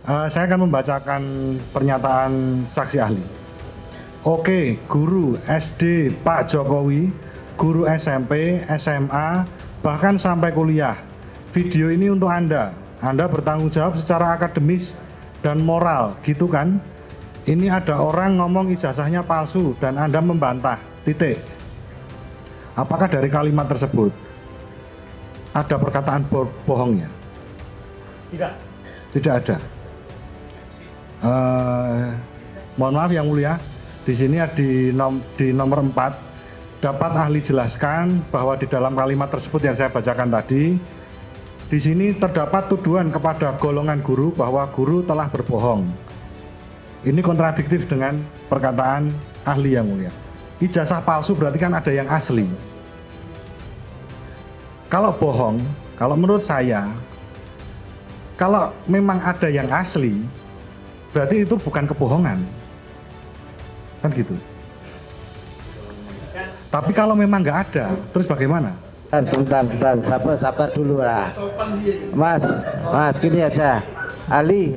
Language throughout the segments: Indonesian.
Saya akan membacakan pernyataan saksi ahli. Oke, guru SD Pak Jokowi, guru SMP, SMA, bahkan sampai kuliah. Video ini untuk Anda. Anda bertanggung jawab secara akademis dan moral, gitu kan? Ini ada orang ngomong ijazahnya palsu dan Anda membantah, titik. Apakah dari kalimat tersebut ada perkataan bohongnya? Tidak. Tidak ada. Mohon maaf yang mulia, di sini di nomor 4 dapat ahli jelaskan bahwa di dalam kalimat tersebut yang saya bacakan tadi, di sini terdapat tuduhan kepada golongan guru bahwa guru telah berbohong. Ini kontradiktif dengan perkataan ahli yang mulia. Ijazah palsu berarti kan ada yang asli. Kalau bohong, kalau menurut saya, kalau memang ada yang asli, berarti itu bukan kebohongan. Kan gitu. Tapi kalau memang nggak ada, terus bagaimana? Bentar, sabar dulu lah. Mas, gini aja. Ali.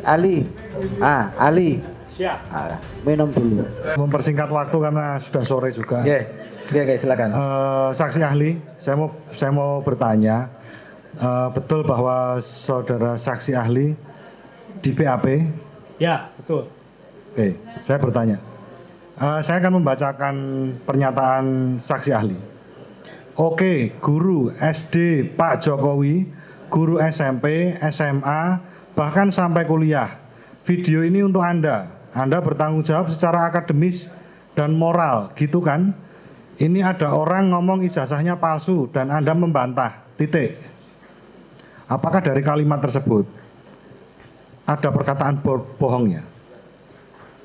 Siap. Minum dulu. Mempersingkat waktu karena sudah sore juga. Oke, silakan. Saksi ahli, saya mau bertanya, betul bahwa saudara saksi ahli di BAP? Ya, betul. Oke, saya bertanya. Saya akan membacakan pernyataan saksi ahli. Oke, guru SD Pak Jokowi, guru SMP, SMA, bahkan sampai kuliah. Video ini untuk Anda. Anda bertanggung jawab secara akademis dan moral, gitu kan? Ini ada orang ngomong ijazahnya palsu dan Anda membantah, titik. Apakah dari kalimat tersebut ada perkataan bohongnya?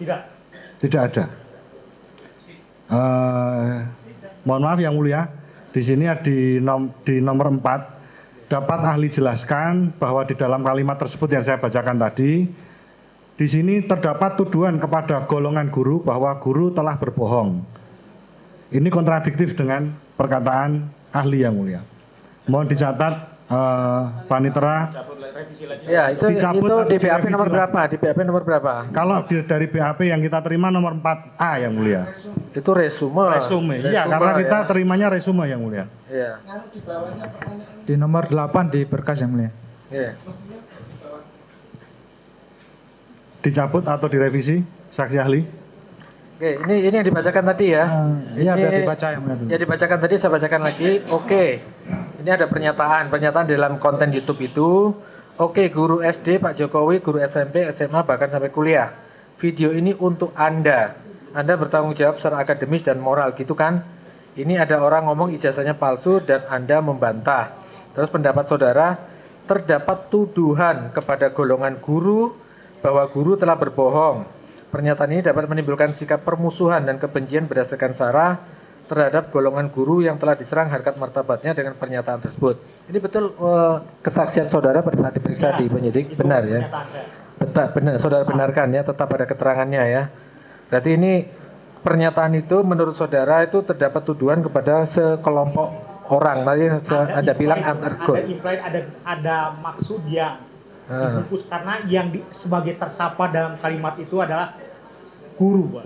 Tidak. Tidak ada. Mohon maaf yang mulia, di sini di nomor 4 dapat ahli jelaskan bahwa di dalam kalimat tersebut yang saya bacakan tadi, di sini terdapat tuduhan kepada golongan guru bahwa guru telah berbohong. Ini kontradiktif dengan perkataan ahli yang mulia. Mohon dicatat, Panitera. Ya, itu di BAP nomor berapa? Di BAP nomor berapa? Kalau dari BAP yang kita terima nomor 4A yang mulia. Itu resume. Iya, karena kita terimanya resume yang mulia. Iya. Di nomor 8 di berkas yang mulia. Iya. Dicabut atau direvisi, saksi ahli? Oke, ini yang dibacakan tadi ya. Iya, biar dibaca yang mulia dulu. Ya dibacakan tadi, saya bacakan lagi. Oke. Ini ada pernyataan dalam konten YouTube itu. Oke, guru SD Pak Jokowi, guru SMP, SMA, bahkan sampai kuliah. Video ini untuk Anda. Anda bertanggung jawab secara akademis dan moral, gitu kan? Ini ada orang ngomong ijazahnya palsu dan Anda membantah. Terus pendapat saudara, terdapat tuduhan kepada golongan guru bahwa guru telah berbohong. Pernyataan ini dapat menimbulkan sikap permusuhan dan kebencian berdasarkan sara terhadap golongan guru yang telah diserang harkat martabatnya dengan pernyataan tersebut. Ini betul kesaksian saudara pada saat diperiksa di penyidik, benar ya? Benar, saudara benarkan ya, tetap ada keterangannya ya. Berarti ini pernyataan itu menurut saudara itu terdapat tuduhan kepada sekelompok orang. Tadi ada bilang undergo. Ada maksud yang dibungkus karena yang sebagai tersapa dalam kalimat itu adalah guru.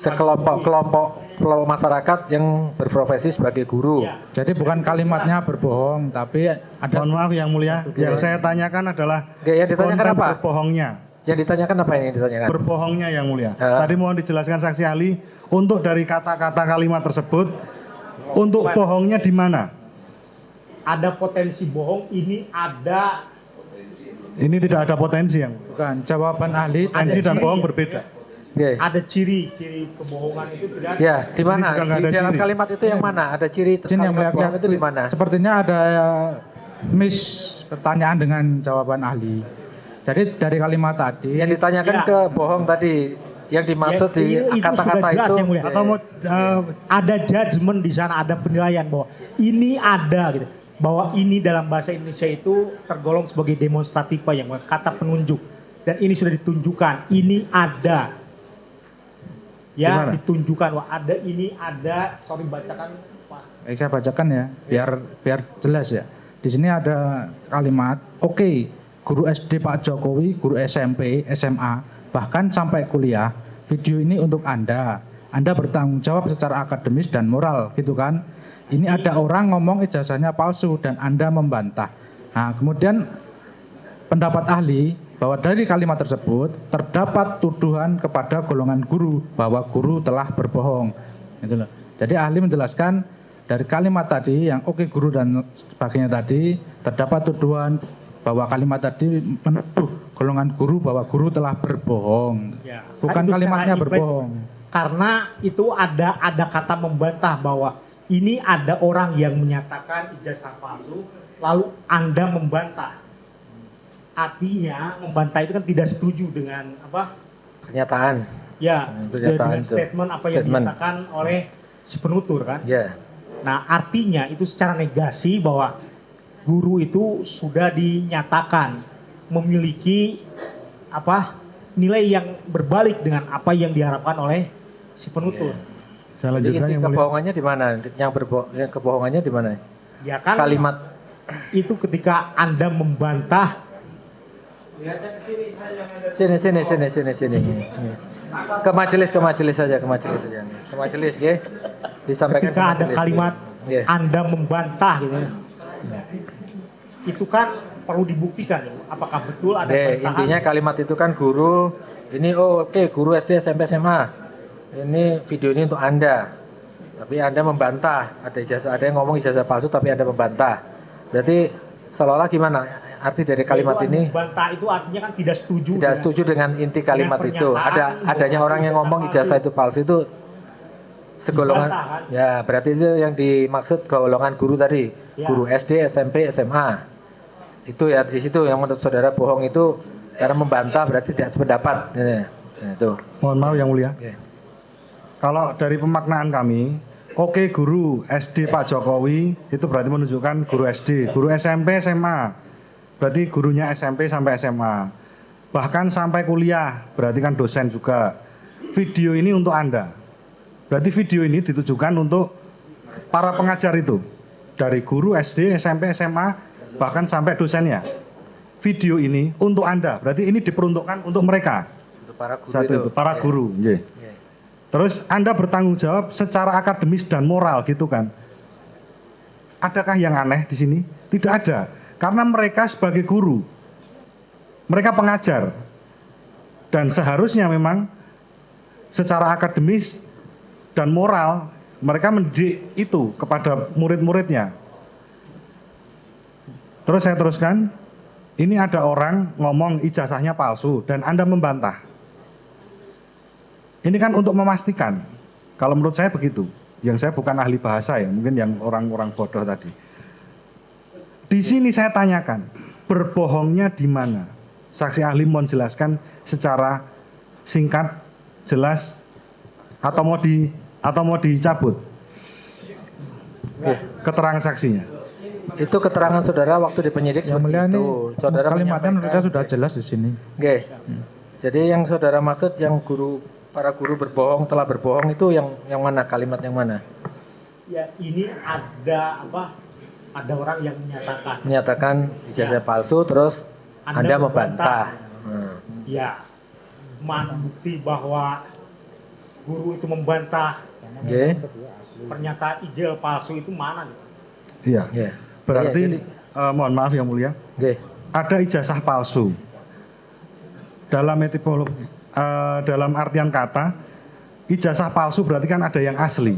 Kelompok masyarakat yang berprofesi sebagai guru. Ya. Jadi bukan kalimatnya berbohong, tapi ada. Mohon maaf yang mulia, yang saya tanyakan adalah Yang ditanyakan konten apa? berbohongnya. Yang ditanyakan apa ini ditanyakan? Berbohongnya yang mulia. Ya. Tadi mohon dijelaskan saksi ahli, untuk dari kata-kata kalimat tersebut, untuk bohongnya di mana? Ada potensi bohong, ini ada. Ini tidak ada potensi yang Bukan, jawaban ahli. potensi dan ciri. bohong berbeda. Oke. Ada ciri kebohongan itu tidak. Ya, di mana? juga nggak ada Di dalam ciri. kalimat itu yang mana? Ada ciri Izin yang kalimat mulia, bohong itu di mana? Sepertinya ada miss pertanyaan dengan jawaban ahli. Jadi dari kalimat tadi. Yang ditanyakan Ya. ke bohong tadi, yang dimaksud di itu kata-kata sudah jelas itu. yang mulia. Atau mau Ada judgement di sana, ada penilaian bahwa ini ada gitu. Bahwa ini dalam bahasa Indonesia itu tergolong sebagai demonstrativa yang mulia, kata penunjuk. Dan ini sudah ditunjukkan, ini ada. Ya, Gimana? ditunjukkan wah ada ini ada. Sorry bacakan Pak. Baik, saya bacakan ya, biar jelas ya. Di sini ada kalimat, oke, guru SD Pak Jokowi, guru SMP, SMA, bahkan sampai kuliah. Video ini untuk Anda. Anda bertanggung jawab secara akademis dan moral, gitu kan? Ini ada orang ngomong ijazahnya palsu dan Anda membantah. Nah, kemudian pendapat ahli bahwa dari kalimat tersebut terdapat tuduhan kepada golongan guru bahwa guru telah berbohong. Gitu loh. Jadi ahli menjelaskan dari kalimat tadi yang oke guru dan sebagainya tadi terdapat tuduhan bahwa kalimat tadi menuduh golongan guru bahwa guru telah berbohong. Ya. Bukan Itu kalimatnya secara berbohong. Karena itu ada kata membantah bahwa ini ada orang yang menyatakan ijazah palsu, lalu Anda membantah. Artinya membantah itu kan tidak setuju dengan apa? Pernyataan. Ya, Pernyataan dengan itu. statement apa yang Statement. dinyatakan oleh si penutur kan. Ya. Nah, artinya itu secara negasi bahwa guru itu sudah dinyatakan memiliki apa? Nilai yang berbalik dengan apa yang diharapkan oleh si penutur. Saya Jadi lanjutkan inti yang mulia. kebohongannya di mana? Yang kebohongannya di mana? Ya kan Kalimat itu ketika Anda membantah sini. Ke majelis saja. Ke majelis ya. Disampaikan ketika ke ada majelis, kalimat ya. Anda membantah gitu. Itu kan perlu dibuktikan apakah betul ada bantahan. Intinya kalimat itu kan guru ini oke, guru SD SMP SMA. Ini video ini untuk Anda. Tapi Anda membantah, ada yang ngomong ijazah palsu tapi Anda membantah. Berarti seolah-olah gimana? Arti dari kalimat Itu ini membantah itu artinya kan tidak setuju. tidak setuju dengan inti kalimat itu. Adanya orang yang ngomong ijazah itu palsu itu segolongan. Dibantah, kan? Ya, berarti itu yang dimaksud golongan guru tadi. Ya. Guru SD, SMP, SMA. Itu ya di situ yang menurut saudara bohong itu karena membantah berarti tidak sependapat. Nah, itu. Mohon maaf yang mulia. Oke. Kalau dari pemaknaan kami, oke guru SD Pak Jokowi itu berarti menunjukkan guru SD, guru SMP, SMA. Berarti gurunya SMP sampai SMA. Bahkan sampai kuliah, berarti kan dosen juga. Video ini untuk Anda. Berarti video ini ditujukan untuk para pengajar itu. Dari guru SD, SMP, SMA, bahkan sampai dosennya. Video ini untuk Anda. Berarti ini diperuntukkan untuk mereka. Untuk para guru Satu itu, para Ya. guru. Nggih. Ya. Terus Anda bertanggung jawab secara akademis dan moral gitu kan. Adakah yang aneh di sini? Tidak ada. Karena mereka sebagai guru. Mereka pengajar. Dan seharusnya memang secara akademis dan moral mereka mendidik itu kepada murid-muridnya. Terus saya teruskan. Ini ada orang ngomong ijazahnya palsu dan Anda membantah. Ini kan untuk memastikan. Kalau menurut saya begitu. Yang saya bukan ahli bahasa ya, mungkin yang orang-orang bodoh tadi. Di sini saya tanyakan, berbohongnya di mana? Saksi ahli mohon jelaskan secara singkat, jelas, atau mau dicabut keterangan saksinya. Itu keterangan saudara waktu di penyidik Yang seperti mulia ini itu. Saudara kalimatnya menurut saya sudah menyampaikan. jelas di sini. Oke. Jadi yang saudara maksud yang para guru berbohong telah berbohong itu yang mana, kalimat yang mana? Ya ini ada apa? Ada orang yang Menyatakan ijazah palsu terus Anda membantah. Ya, mana bukti bahwa guru itu membantah Oke. pernyataan ijazah palsu itu mana? Iya. Ya. Berarti Iya, jadi- mohon maaf yang mulia, Oke. ada ijazah palsu. Dalam etimologi, dalam artian kata, ijazah palsu berarti kan ada yang asli.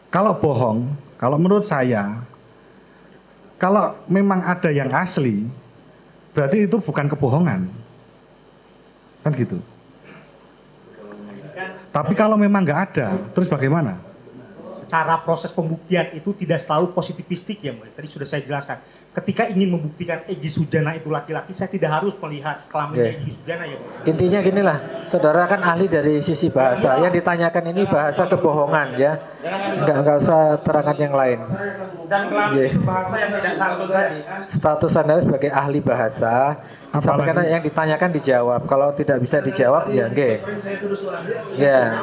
Kalau bohong, kalau menurut saya, kalau memang ada yang asli, berarti itu bukan kebohongan. Kan gitu. Tapi kalau memang nggak ada, terus bagaimana? Cara proses pembuktian itu tidak selalu positivistik ya Mbak. Tadi sudah saya jelaskan. Ketika ingin membuktikan Egy Sujana itu laki-laki, saya tidak harus melihat kelaminnya Oke. Egy Sujana ya Mbak. Intinya ginilah, saudara kan ahli dari sisi bahasa. Yang ditanyakan ini bahasa kebohongan ya. Enggak usah terangkan yang lain. Dan kelamin Nggih. itu bahasa yang tidak satu tadi. Status Anda sebagai ahli bahasa, sampaikan Apalagi? yang ditanyakan dijawab. Kalau tidak bisa dijawab, ya nggih. Ya.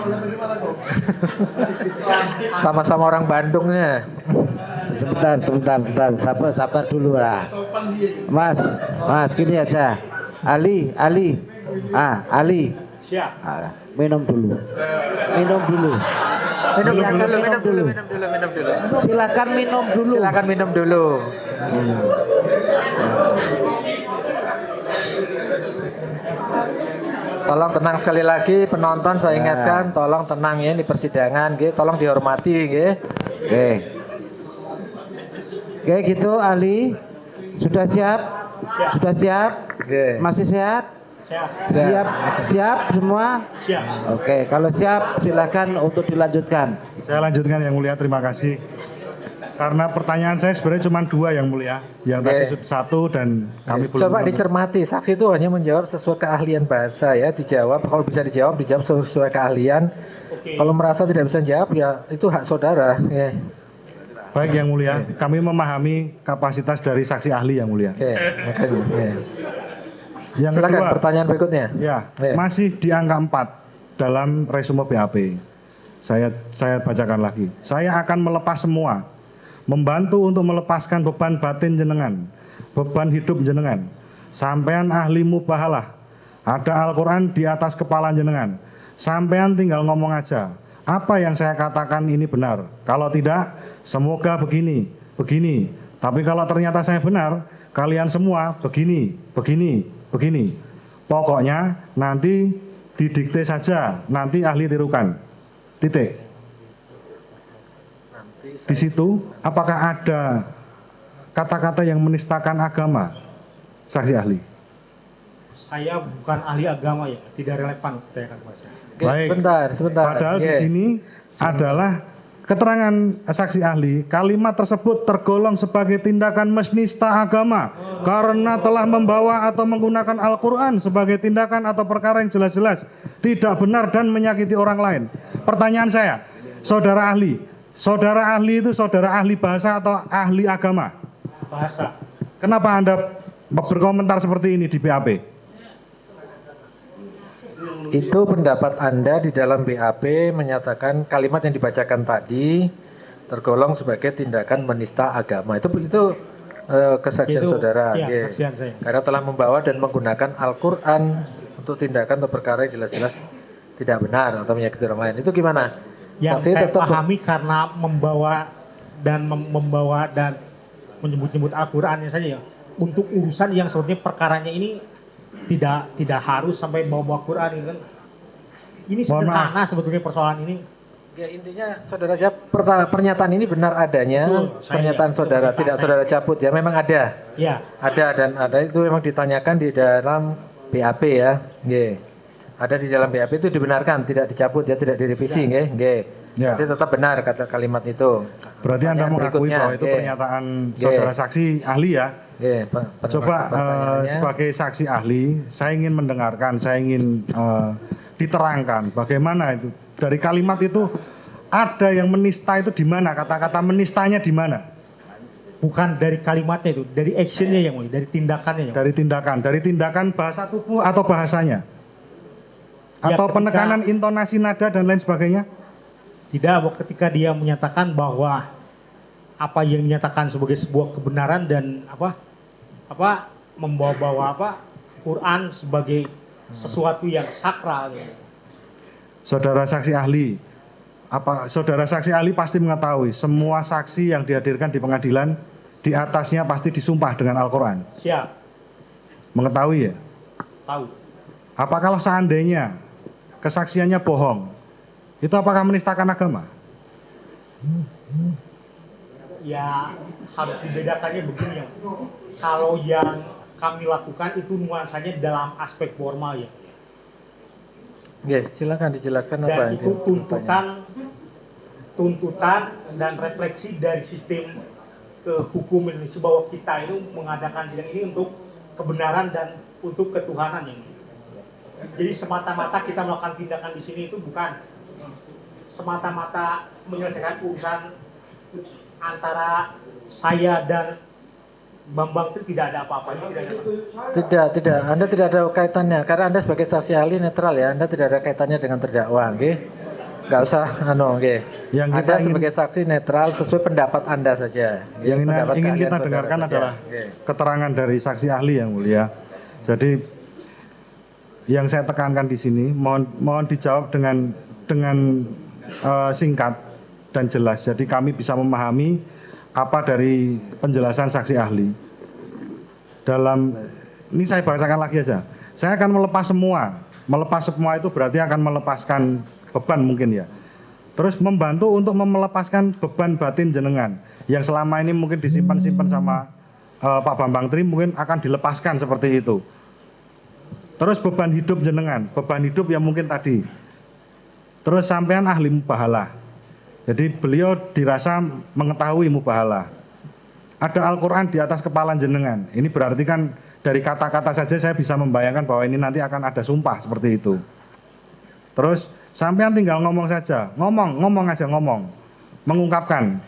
Sama-sama orang Bandungnya. Sebentar. Sabar dulu lah. Mas, gini aja. Ali. Ali. Siap. Minum dulu. Minum dulu. Silakan minum dulu. Silakan minum dulu. Tolong tenang sekali lagi penonton, saya ingatkan tolong tenang ya di persidangan, nggih. Tolong dihormati, nggih. Oke, gitu Ali. Sudah siap? Sudah siap? Nggih. Masih sehat? Siap. Siap semua? Siap. Oke, kalau siap silakan untuk dilanjutkan. Saya lanjutkan yang mulia, terima kasih. Karena pertanyaan saya sebenarnya cuma 2 yang mulia. Yang tadi Oke. sudah 1 dan kami belum. Coba dicermati, saksi itu hanya menjawab sesuai keahlian bahasa ya, dijawab kalau bisa dijawab sesuai keahlian. Oke. Kalau merasa tidak bisa jawab ya itu hak saudara. Ya. Baik yang mulia, kami memahami kapasitas dari saksi ahli yang mulia. Oke, makanya. Ya. Yang Silakan kedua, pertanyaan berikutnya. ya, Ya. masih di angka 4 dalam resume BAP. Saya bacakan lagi. Saya akan melepas semua, membantu untuk melepaskan beban batin jenengan, beban hidup jenengan. Sampean ahli mubahalah. Ada Al-Quran di atas kepala jenengan. Sampean tinggal ngomong aja. Apa yang saya katakan ini benar. Kalau tidak, semoga begini. Tapi kalau ternyata saya benar, kalian semua begini. Pokoknya nanti didikte saja, nanti ahli tirukan. Titik. Di situ, apakah ada kata-kata yang menistakan agama, saksi ahli? Saya bukan ahli agama ya, tidak relevan saya akan bahasa. Oke, Baik. sebentar. Padahal di Oke. sini adalah keterangan saksi ahli, kalimat tersebut tergolong sebagai tindakan menista agama karena telah membawa atau menggunakan Al-Quran sebagai tindakan atau perkara yang jelas-jelas tidak benar dan menyakiti orang lain. Pertanyaan saya, saudara ahli itu saudara ahli bahasa atau ahli agama? Bahasa. Kenapa Anda berkomentar seperti ini di BAP? Itu pendapat Anda di dalam BAP menyatakan kalimat yang dibacakan tadi tergolong sebagai tindakan menista agama. Itu kesaksian Itu, saudara. iya, Oke. kesaksian saya. Karena telah membawa dan menggunakan Al-Quran untuk tindakan atau perkara yang jelas-jelas tidak benar atau menyakiti orang lain. Itu gimana? Yang Saksi saya tetap- pahami karena membawa dan menyebut-nyebut Al-Qur'annya saja ya. Untuk urusan yang sebenarnya perkaranya ini tidak harus sampai bawa Quran ini kan. Ini Mohon sederhana sebetulnya persoalan ini. Ya intinya saudara jawab pernyataan ini benar adanya. Betul, saya Pernyataan ya. saudara Betul, tidak saya. saudara cabut ya, memang ada. Ya, Ada itu memang ditanyakan di dalam BAP ya. Nggih. Ada di dalam BAP itu dibenarkan, tidak dicabut ya, tidak direvisi nggih. Nggih. Ya. Jadi tetap benar kata kalimat itu. Berarti Anda Pertanyaan mengakui berikutnya, bahwa itu nggih. pernyataan Nggih. saudara saksi ahli ya? Nggih, Coba pertanyaannya. sebagai saksi ahli, saya ingin mendengarkan, saya ingin diterangkan bagaimana itu dari kalimat itu ada yang menista itu di mana? Kata-kata menistanya di mana? bukan dari kalimatnya itu, dari actionnya yang mulia, dari tindakannya yang mulia. Dari tindakan bahasa tubuh atau bahasanya? Ya, Atau ketika- penekanan intonasi nada dan lain sebagainya? Tidak, ketika dia menyatakan bahwa apa yang dinyatakan sebagai sebuah kebenaran dan membawa Quran sebagai sesuatu yang sakral. Saudara saksi ahli, saudara saksi ahli pasti mengetahui semua saksi yang dihadirkan di pengadilan di atasnya pasti disumpah dengan Al-Quran. Siap, Mengetahui ya? tahu. Apa kalau seandainya kesaksiannya bohong, itu apakah menistakan agama? Ya harus dibedakannya begini ya. Kalau yang kami lakukan itu nuansanya dalam aspek formal ya. Nggih, silakan dijelaskan apa Dan yang itu pertanyaan. tuntutan dan refleksi dari sistem hukum Indonesia bahwa kita itu mengadakan sidang ini untuk kebenaran dan untuk ketuhanan ya. Jadi semata-mata kita melakukan tindakan di sini itu bukan semata-mata menyelesaikan urusan antara saya dan Bambang Tri tidak ada apa-apanya. Tidak. Anda tidak ada kaitannya karena Anda sebagai saksi ahli netral ya. Anda tidak ada kaitannya dengan terdakwa, oke? Nggak usah oke. Yang kita Anda ingin- sebagai saksi netral sesuai pendapat Anda saja. Yang Pendapat ingin kalian kita saudara dengarkan saja. adalah Oke. keterangan dari saksi ahli yang mulia. Jadi yang saya tekankan di sini mohon dijawab dengan singkat dan jelas. Jadi kami bisa memahami apa dari penjelasan saksi ahli. Ini saya bacakan lagi aja. Saya akan melepas semua. Melepas semua itu berarti akan melepaskan beban mungkin ya. Terus membantu untuk melepaskan beban batin jenengan yang selama ini mungkin disimpan-simpan sama Pak Bambang Tri mungkin akan dilepaskan seperti itu. Terus beban hidup jenengan, beban hidup yang mungkin tadi. Terus sampean ahli mubahalah. Jadi beliau dirasa mengetahui mubahalah. Ada Al-Quran di atas kepala jenengan. Ini berarti kan dari kata-kata saja saya bisa membayangkan bahwa ini nanti akan ada sumpah seperti itu. Terus sampean tinggal ngomong saja, ngomong aja, mengungkapkan.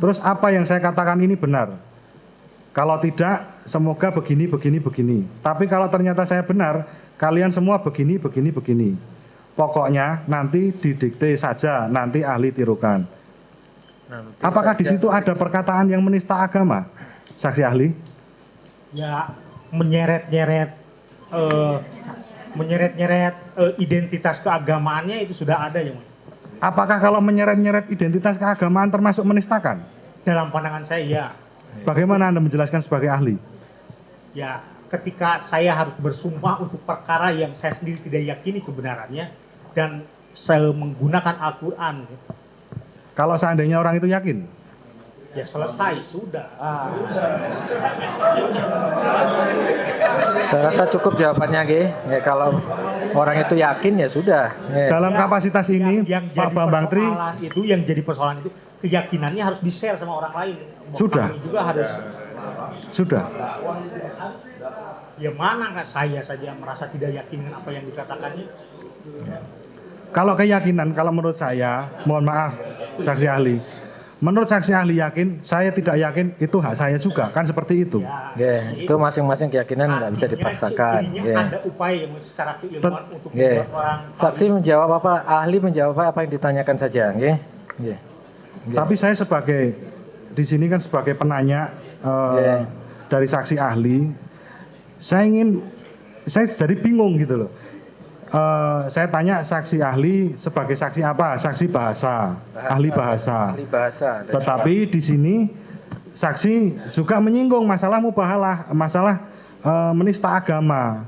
Terus apa yang saya katakan ini benar. Kalau tidak, semoga begini. Tapi kalau ternyata saya benar, kalian semua begini. Pokoknya nanti didikte saja, nanti ahli tirukan. Nanti Apakah di saja. situ ada perkataan yang menista agama, saksi ahli? Ya menyeret-nyeret identitas keagamaannya itu sudah ada ya. Apakah kalau menyeret-nyeret identitas keagamaan termasuk menistakan? Dalam pandangan saya ya. Bagaimana Anda menjelaskan sebagai ahli? Ya, ketika saya harus bersumpah untuk perkara yang saya sendiri tidak yakini kebenarannya dan saya menggunakan Al-Quran, Kalau seandainya orang itu yakin, ya selesai sudah. Saya rasa cukup jawabannya, Ge. Ya, kalau orang itu yakin ya sudah. Ya. dalam kapasitas ini yang Pak jadi Bambang Tri persoalan itu, yang jadi persoalan itu keyakinannya harus di-share sama orang lain. Sudah. Kami juga harus. sudah. Ya mana nggak saya saja merasa tidak yakin dengan apa yang dikatakannya. Kalau keyakinan, kalau menurut saya, mohon maaf saksi ahli, menurut saksi ahli yakin, saya tidak yakin, itu hak saya juga, kan seperti itu. Ya, itu masing-masing keyakinan nggak bisa dipaksakan. Artinya Ya. ada upaya yang secara keilmuan untuk Ya. membuat orang. Saksi menjawab apa, ahli menjawab apa yang ditanyakan saja, ya. Ya. Tapi saya sebagai, di sini kan sebagai penanya Ya. dari saksi ahli, saya jadi bingung gitu loh. Saya tanya saksi ahli sebagai saksi apa? Saksi bahasa, ahli bahasa. Ahli bahasa. Tetapi di sini saksi juga menyinggung masalah mubahalah, masalah menista agama.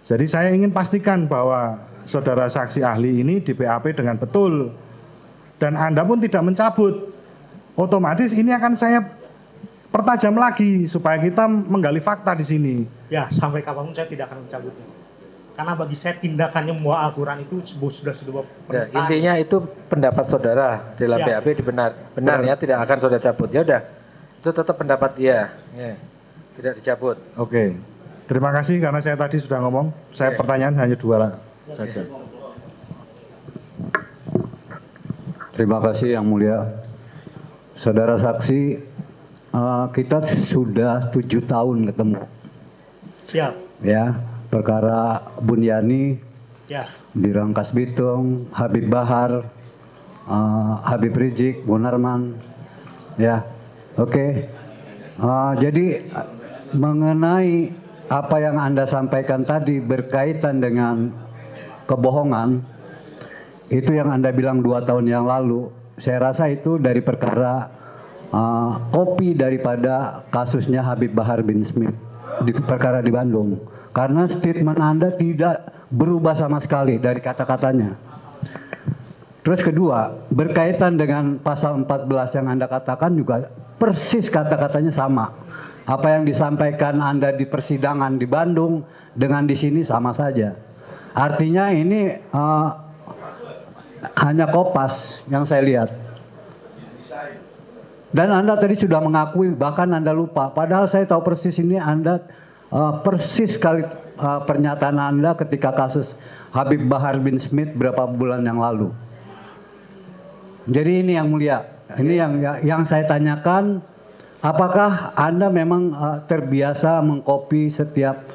Jadi saya ingin pastikan bahwa saudara saksi ahli ini di BAP dengan betul. Dan Anda pun tidak mencabut. Otomatis ini akan saya pertajam lagi supaya kita menggali fakta di sini. Ya sampai kapanpun saya tidak akan mencabutnya. Karena bagi saya tindakannya membawa Al-Quran itu sudah Ya, penistaan. intinya itu pendapat saudara dalam Siap. BAP benar ya, tidak akan saudara cabut. Ya udah, itu tetap pendapat dia, ya, tidak dicabut. Oke. Terima kasih karena saya tadi sudah ngomong. Saya Oke. pertanyaan hanya 2 saja. Terima kasih Yang Mulia. Saudara saksi, kita sudah 7 tahun ketemu. Siap. Ya, perkara Bunyani, Ya. di Rangkas Bitung, Habib Bahar, Habib Rizik, Munarman. Ya, oke. Jadi mengenai apa yang Anda sampaikan tadi berkaitan dengan kebohongan, itu yang Anda bilang 2 tahun yang lalu, saya rasa itu dari perkara kopi daripada kasusnya Habib Bahar bin Smith di perkara di Bandung. Karena statement Anda tidak berubah sama sekali dari kata-katanya. Terus kedua, berkaitan dengan pasal 14 yang Anda katakan juga persis kata-katanya sama. Apa yang disampaikan Anda di persidangan di Bandung dengan di sini sama saja. Artinya ini hanya kopas yang saya lihat. Dan Anda tadi sudah mengakui, bahkan Anda lupa. Padahal saya tahu persis ini Anda persis sekali pernyataan Anda ketika kasus Habib Bahar bin Smith berapa bulan yang lalu. Jadi ini Yang Mulia, Ini yang saya tanyakan, apakah Anda memang terbiasa mengcopy setiap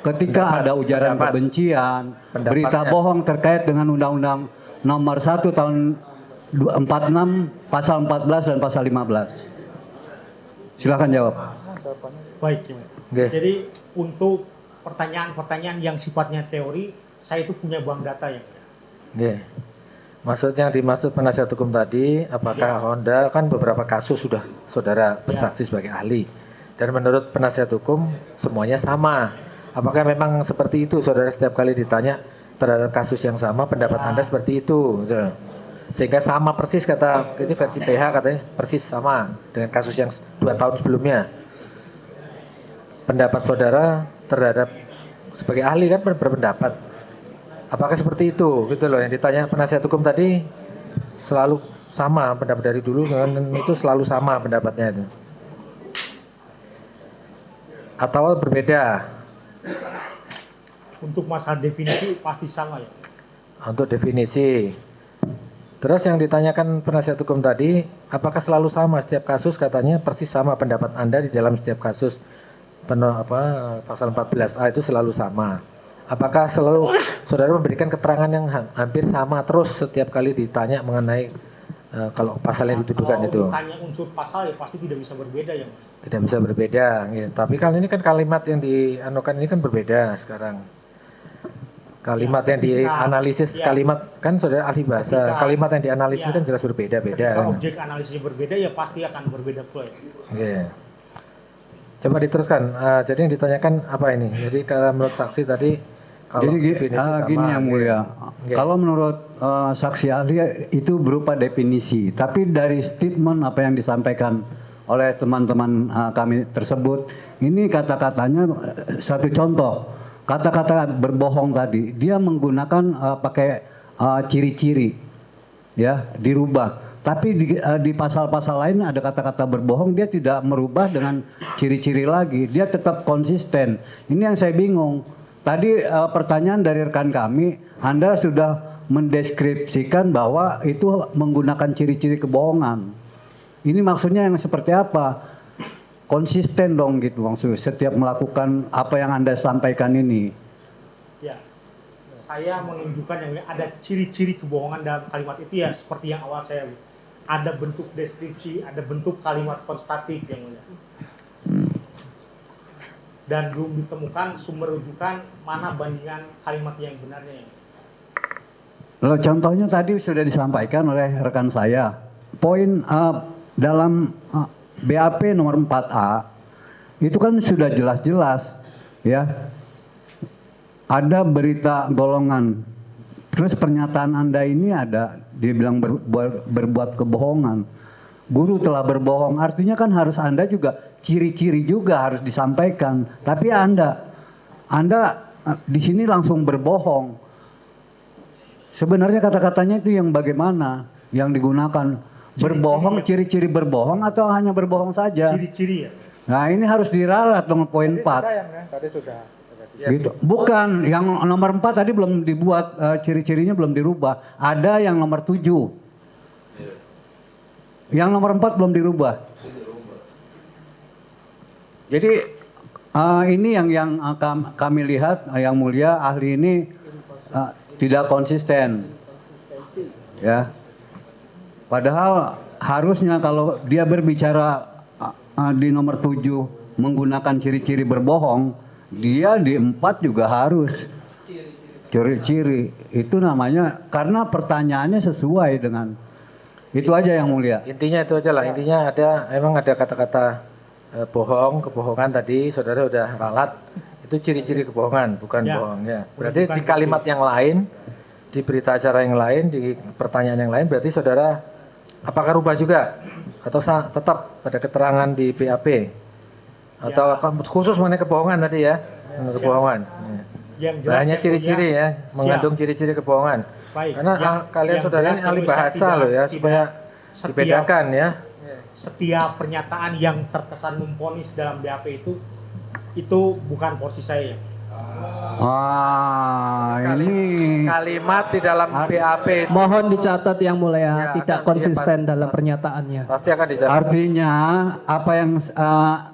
ketika ada ujaran kebencian, berita bohong terkait dengan Undang-Undang Nomor 1 Tahun 46, Pasal 14 dan Pasal 15? Silakan jawab. Baik, ya. Oke. Jadi untuk pertanyaan-pertanyaan yang sifatnya teori, saya itu punya bank data ya. Oke. Maksudnya yang dimaksud penasihat hukum tadi, apakah Honda kan beberapa kasus sudah saudara bersaksi sebagai ahli, dan menurut penasihat hukum semuanya sama. Apakah memang seperti itu, saudara setiap kali ditanya terhadap kasus yang sama, pendapat Anda seperti itu, gitu. Sehingga sama persis, kata ini versi PH katanya persis sama dengan kasus yang 2 tahun sebelumnya. Pendapat saudara terhadap sebagai ahli kan berpendapat, apakah seperti itu, gitu loh, yang ditanya penasihat hukum tadi selalu sama pendapat dari dulu dengan itu, selalu sama pendapatnya itu, atau berbeda? Untuk masalah definisi pasti sama ya. Untuk definisi. Terus yang ditanyakan penasihat hukum tadi, apakah selalu sama setiap kasus? Katanya persis sama pendapat Anda di dalam setiap kasus. Pasal 14A itu selalu sama. Apakah selalu saudara memberikan keterangan yang hampir sama terus setiap kali ditanya mengenai kalau pasal yang dituduhkan itu? Kalau ditanya unsur pasal ya pasti tidak bisa berbeda ya. Tidak bisa berbeda. Gitu. Tapi kan ini kan kalimat yang dianukan ini kan berbeda sekarang. Kalimat yang dianalisis, kalimat kan saudara ahli bahasa, kalimat yang dianalisis kan jelas berbeda-beda. Ketika objek analisisnya berbeda ya pasti akan berbeda pula ya. Oke. Coba diteruskan. Jadi yang ditanyakan apa ini? Jadi kalau menurut saksi tadi, kalau Jadi definisi sama, gini yang mulia, Oke. kalau menurut saksi ahli itu berupa definisi, tapi dari statement apa yang disampaikan oleh teman-teman kami tersebut, ini kata-katanya satu contoh. Kata-kata berbohong tadi, dia menggunakan pakai ciri-ciri, ya, dirubah. Tapi di pasal-pasal lain ada kata-kata berbohong, dia tidak merubah dengan ciri-ciri lagi, dia tetap konsisten. Ini yang saya bingung. Tadi pertanyaan dari rekan kami, Anda sudah mendeskripsikan bahwa itu menggunakan ciri-ciri kebohongan. Ini maksudnya yang seperti apa? Konsisten dong gitu maksudnya setiap melakukan apa yang Anda sampaikan ini. Ya. Saya menunjukkan yang ada ciri-ciri kebohongan dalam kalimat itu ya seperti yang awal saya ada bentuk deskripsi, ada bentuk kalimat konstatif yang mulia. Dan belum ditemukan sumber rujukan mana bandingan kalimat yang benarnya. Lalu contohnya tadi sudah disampaikan oleh rekan saya. Poin dalam BAP nomor 4A itu kan sudah jelas-jelas ya. Ada berita golongan. Terus pernyataan Anda ini ada dibilang berbuat kebohongan. Guru telah berbohong, artinya kan harus Anda juga ciri-ciri juga harus disampaikan. Tapi Anda di sini langsung berbohong. Sebenarnya kata-katanya itu yang bagaimana yang digunakan? Berbohong, ciri-ciri berbohong atau hanya berbohong saja? Ciri-ciri ya. Nah, ini harus diralat dong poin 4. Tadi sudah. Gitu. Bukan, yang nomor 4 tadi belum dibuat, ciri-cirinya belum dirubah. Ada yang nomor 7. Yang nomor 4 belum dirubah. Jadi ini yang kami lihat, yang mulia ahli ini tidak konsisten. Ya. Padahal harusnya kalau dia berbicara di nomor 7 menggunakan ciri-ciri berbohong, dia di 4 juga harus ciri-ciri. Itu namanya karena pertanyaannya sesuai dengan itu aja yang mulia. Intinya itu aja lah. Intinya emang ada kata-kata bohong, kebohongan tadi saudara udah ralat. Itu ciri-ciri kebohongan, bukan bohong ya. Berarti di kalimat yang lain, di berita acara yang lain, di pertanyaan yang lain, berarti saudara apakah rubah juga atau tetap pada keterangan di BAP atau khusus mengenai kebohongan tadi ya, kebohongan. Yang jelas hanya ciri-ciri ya, mengandung ciri-ciri kebohongan. Baik. Karena kalian saudara ini ahli bahasa loh ya, supaya dibedakan ya. Setiap pernyataan yang terkesan memvonis dalam BAP itu bukan porsi saya ya. Ini Kalimat di dalam BAP itu Mohon dicatat yang mulia, Ya, tidak akan konsisten dia dalam pernyataannya. pasti akan dijelaskan. artinya apa yang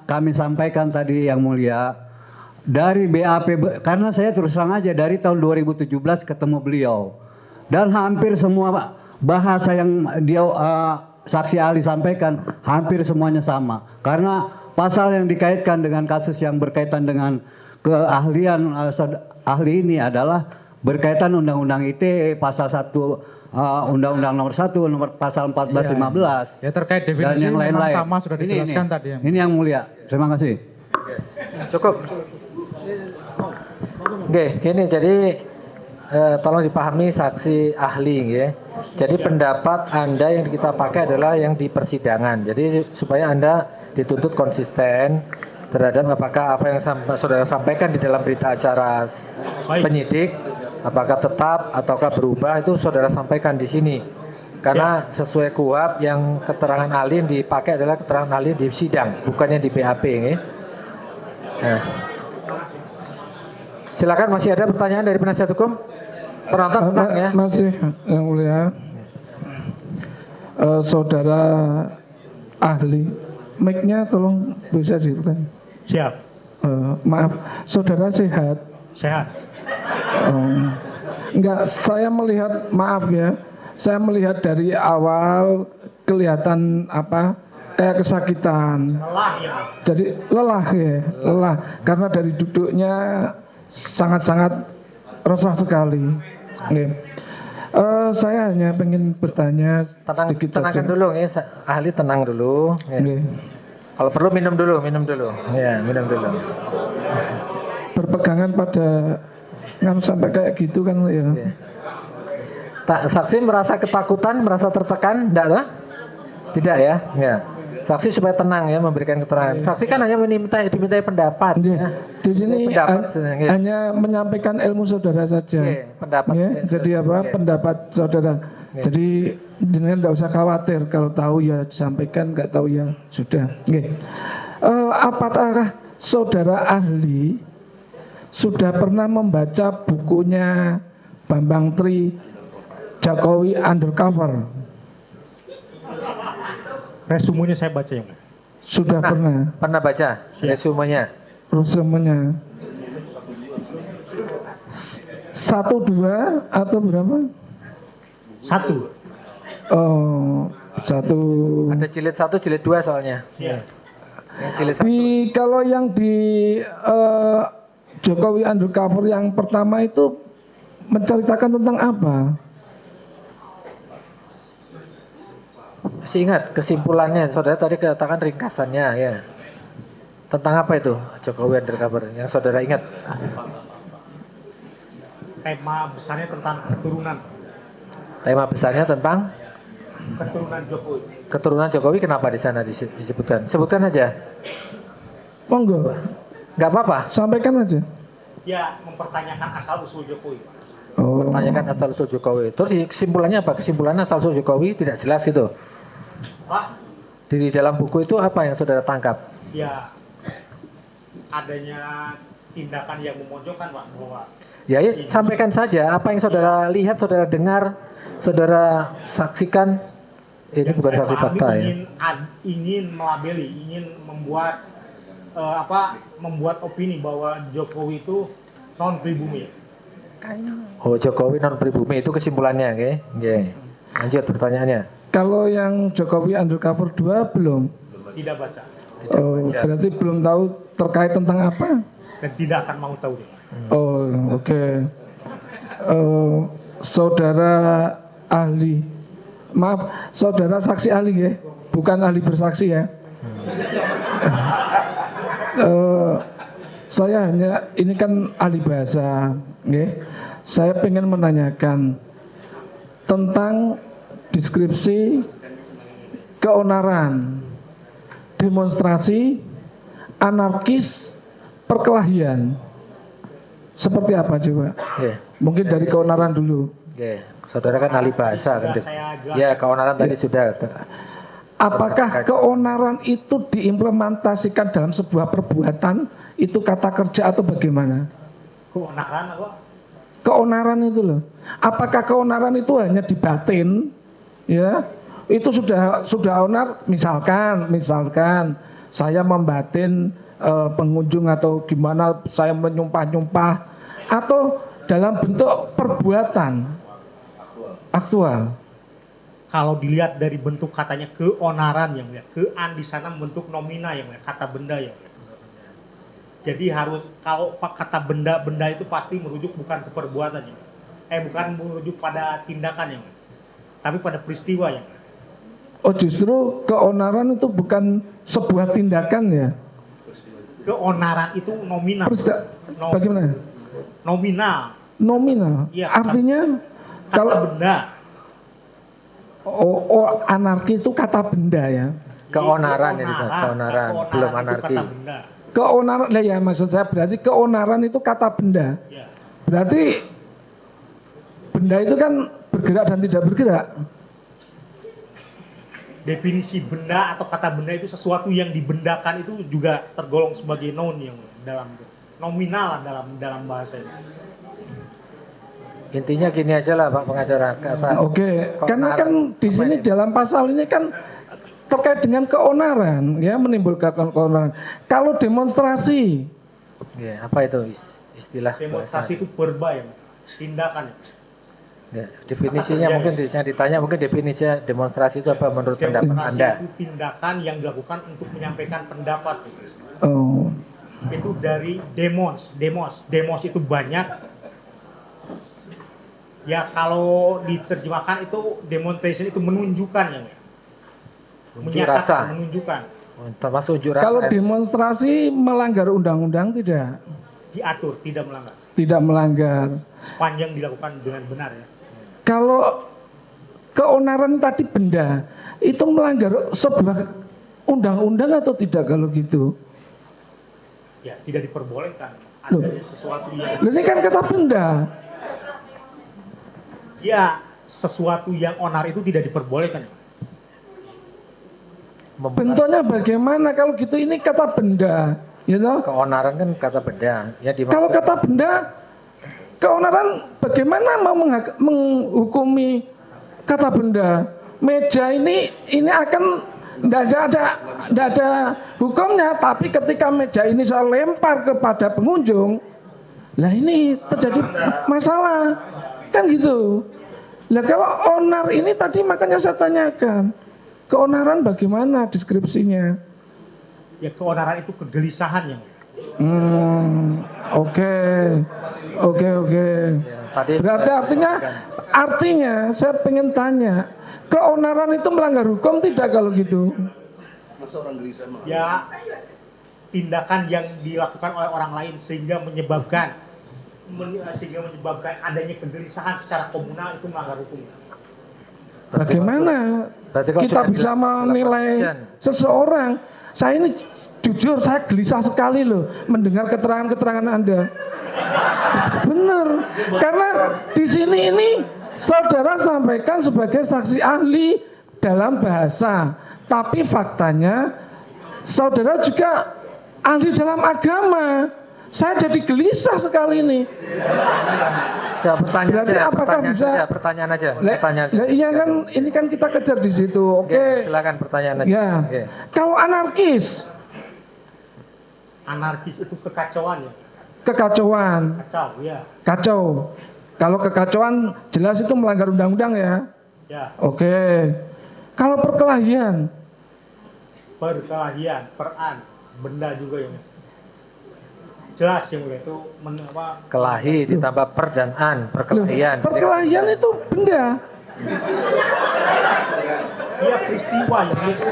kami sampaikan tadi yang mulia dari BAP, karena saya terus terang aja dari tahun 2017 ketemu beliau dan hampir semua bahasa yang dia saksi ahli sampaikan hampir semuanya sama, karena pasal yang dikaitkan dengan kasus yang berkaitan dengan keahlian ahli ini adalah berkaitan Undang-Undang ITE pasal 1 Undang-Undang nomor 1 nomor pasal 14-15 Ya terkait dan definisi yang memang lain-lain. sama sudah dijelaskan tadi. Ini yang mulia. Terima kasih. Cukup. Oke, gini jadi tolong dipahami saksi ahli ya. Jadi pendapat Anda yang kita pakai adalah yang di persidangan. Jadi supaya Anda dituntut konsisten terhadap apakah apa yang saudara sampaikan di dalam berita acara penyidik apakah tetap ataukah berubah, itu saudara sampaikan di sini. Karena sesuai KUHP yang keterangan ahli yang dipakai adalah keterangan ahli di sidang, bukannya di BAP ya. Nah. Silakan, masih ada pertanyaan dari penasihat hukum? Penonton tenang ya. Masih yang mulia, saudara ahli, mic-nya tolong bisa dibuka. Siap. Maaf, saudara sehat? Sehat. Enggak, saya melihat, maaf ya, saya melihat dari awal kelihatan apa kayak kesakitan. Lelah ya. Jadi lelah ya, lelah karena dari duduknya sangat-sangat resah sekali. Oke. Saya hanya pengen bertanya sedikit saja. Tenangkan dulu ya, ahli tenang dulu. Ya. Oke. Kalau perlu minum dulu. Ya, minum dulu. Berpegangan pada nggak sampai kayak gitu kan ya. Ya. Saksi merasa ketakutan, merasa tertekan, enggak toh? Tidak ya? Ya. Saksi supaya tenang ya memberikan keterangan. Saksi kan hanya dimintai pendapat. Ya. Di sini Pendapat, ya. hanya menyampaikan ilmu saudara saja. Oke, pendapat. Ya, jadi apa? Oke. Pendapat saudara. Oke. Jadi jenengan tidak usah khawatir, kalau tahu ya disampaikan, nggak tahu ya sudah. Oke. Apakah saudara ahli sudah pernah membaca bukunya Bambang Tri Jokowi Undercover? Resumenya saya baca yang mulia. Sudah pernah. Pernah baca resumenya? Resumenya 1, 2 atau berapa? 1. Oh, 1. Ada jilid 1, jilid 2 soalnya. Iya. Yang jilid 1. Kalau yang di Jokowi Undercover yang pertama itu menceritakan tentang apa? Masih ingat kesimpulannya, saudara tadi katakan ringkasannya ya. Tentang apa itu Jokowi Undercover yang saudara ingat? Tema besarnya tentang keturunan. Tema besarnya tentang Keturunan Jokowi. keturunan Jokowi. Kenapa di sana disebutkan? Sebutkan aja. Monggo, Nggak apa-apa. sampaikan aja. Ya, mempertanyakan asal usul Jokowi. Oh, Tanyakan asal usul Jokowi. Terus kesimpulannya apa? Kesimpulannya asal usul Jokowi tidak jelas itu. Wah, Di dalam buku itu apa yang saudara tangkap? ya adanya tindakan yang memojokkan Pak, bahwa Ya, sampaikan saja apa yang saudara lihat, saudara dengar, saudara saksikan. Ini yang bukan saya saksi pahami fakta ya. ingin melabeli, ingin membuat membuat opini bahwa Jokowi itu non pribumi. Oh, Jokowi non pribumi itu kesimpulannya, oke? Oke. Lanjut pertanyaannya. kalau yang Jokowi Undercover 2 belum? Tidak baca Oh, berarti belum tahu terkait tentang apa? dan tidak akan mau tahu. Oh, oke. Saudara ahli, maaf, saudara saksi ahli ya, bukan ahli bersaksi ya. Saya hanya, ini kan ahli bahasa, ya. Saya ingin menanyakan tentang deskripsi keonaran, demonstrasi, anarkis, perkelahian. Seperti apa coba? Oke. Mungkin dari keonaran dulu. Oke. Saudara kan ahli bahasa kan. Sudah saya jelaskan. Ya, keonaran tadi sudah. Apakah keonaran itu diimplementasikan dalam sebuah perbuatan, itu kata kerja atau bagaimana? Keonaran apa? Keonaran itu loh. Apakah keonaran itu hanya di batin? Ya, itu sudah onar. Misalkan saya membatin pengunjung atau gimana, saya menyumpah-nyumpah atau dalam bentuk perbuatan aktual. Kalau dilihat dari bentuk katanya keonaran yang mulia, kean di sana membentuk nomina yang mulia, kata benda yang mulia. Jadi harus kalau kata benda itu pasti merujuk bukan ke perbuatan yang mulia. Bukan merujuk pada tindakan yang mulia, tapi pada peristiwa yang mulia. Oh, justru keonaran itu bukan sebuah tindakan ya? Keonaran itu nominal. Bagaimana? Nominal. Iya, Artinya kata kalau benda. Oh, anarki itu kata benda ya. Keonaran itu, keonaran, belum itu anarki. kata benda. Keonaran, lah ya maksud saya berarti keonaran itu kata benda. Ya. Berarti benda itu kan bergerak dan tidak bergerak. Definisi benda atau kata benda itu sesuatu yang dibendakan itu juga tergolong sebagai noun yang dalam nominal dalam bahasa ini. Intinya gini aja lah Pak pengacara. Oke, karena kan di sini dalam pasal ini kan terkait dengan keonaran, ya, menimbulkan keonaran. Kalau demonstrasi, Ya, apa itu istilah Demonstrasi itu verba ya, tindakan. Ya, definisinya mungkin ditanya mungkin definisinya demonstrasi itu apa menurut pendapat Demonstrasi Anda? itu tindakan yang dilakukan untuk menyampaikan pendapat. oh, Itu dari demos itu banyak. Ya kalau diterjemahkan itu demonstration itu menunjukkan ya. Unjuk rasa. Menunjukkan. Termasuk unjuk rasa. kalau demonstrasi melanggar undang-undang tidak? Diatur, tidak melanggar. Tidak melanggar. Sepanjang dilakukan dengan benar ya. Kalau keonaran tadi benda, itu melanggar sebuah undang-undang atau tidak kalau gitu? Ya, tidak diperbolehkan. Loh. Ada sesuatu yang Ini kan kata benda. ya sesuatu yang onar itu tidak diperbolehkan. Bentuknya bagaimana kalau gitu? Ini kata benda, ya toh? Keonaran kan kata benda. Ya Kalau kata benda, keonaran bagaimana mau menghukumi kata benda? Meja ini akan tidak ada hukumnya, tapi ketika meja ini saya lempar kepada pengunjung, lah ini terjadi masalah, kan gitu. Nah kalau onar ini tadi makanya saya tanyakan, keonaran bagaimana deskripsinya? Ya keonaran itu kegelisahan yang. Oke. Berarti artinya saya pengen tanya, keonaran itu melanggar hukum tidak kalau gitu? Ya tindakan yang dilakukan oleh orang lain sehingga menyebabkan adanya kegelisahan secara komunal itu melanggar hukum. Bagaimana kita bisa menilai seseorang? Saya ini jujur saya gelisah sekali loh mendengar keterangan-keterangan Anda. Benar, karena di sini ini saudara sampaikan sebagai saksi ahli dalam bahasa, tapi faktanya saudara juga ahli dalam agama. Saya jadi gelisah sekali ini. Ya, berarti apakah bisa? Pertanyaan aja. Iya kan, ini kan kita kejar di situ. Oke. Silakan pertanyaan aja. Ya. Oke. Kalau anarkis itu kekacauan ya. Kekacauan. Kacau ya. Kacau. Kalau kekacauan jelas itu melanggar undang-undang ya. Ya. Oke. Kalau perkelahian. Peran, benda juga yang jelas yang itu Kelahi ditambah per dan an, perkelahian. Perkelahian itu benda. Iya peristiwa yang itu.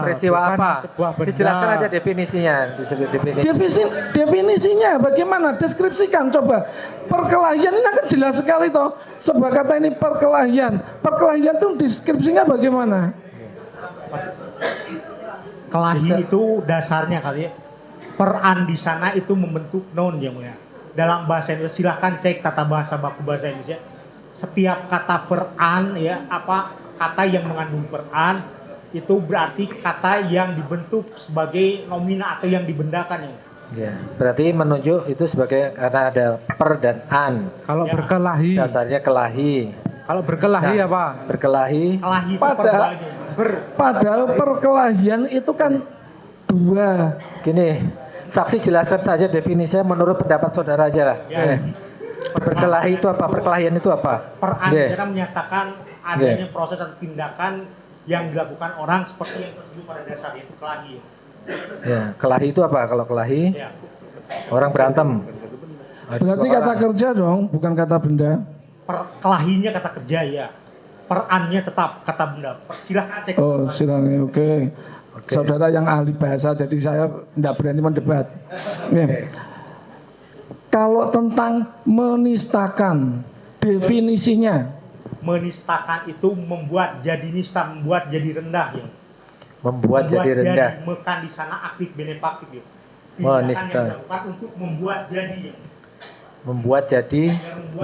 Peristiwa apa? Dijelaskan aja definisinya, disebut definisi. Definisinya bagaimana? Deskripsikan coba. Perkelahian ini kan jelas sekali toh. Sebuah kata ini perkelahian. Perkelahian itu deskripsinya bagaimana? Kelahi itu dasarnya kali ya. Peran di sana itu membentuk noun yang mulia. Dalam bahasa Indonesia silahkan cek tata bahasa baku bahasa Indonesia. Setiap kata peran ya kata yang mengandung peran itu berarti kata yang dibentuk sebagai nomina atau yang dibendakan ya. Ya, berarti menunjuk itu sebagai karena ada per dan an. Kalau berkelahi, Dasarnya kelahi. kalau berkelahi Nah, apa? Berkelahi. Kelahi itu Padahal, padahal perkelahian itu kan dua. Gini, saksi jelaskan saja definisinya menurut pendapat saudara aja lah. Ya. Berkelahi itu apa? Perkelahian itu apa? Peran Oke. cara menyatakan adanya proses atau tindakan yang dilakukan orang seperti yang tersebut pada dasarnya itu kelahi. Ya, kelahi itu apa? Kalau kelahi Ya. orang berantem. Berarti kata kerja dong, bukan kata benda. Kelahinya kata kerja ya. Perannya tetap kata benda. Silahkan cek. Oh, silakan. Oke. Saudara yang ahli bahasa, jadi saya tidak berani mendebat. Oke. Kalau tentang menistakan, definisinya Menistakan itu membuat jadi nista, membuat jadi rendah ya. Membuat jadi rendah. Mekan di sana aktif benefaktif ya. Menista. Tindakan yang dilakukan untuk membuat jadi ya. Membuat jadi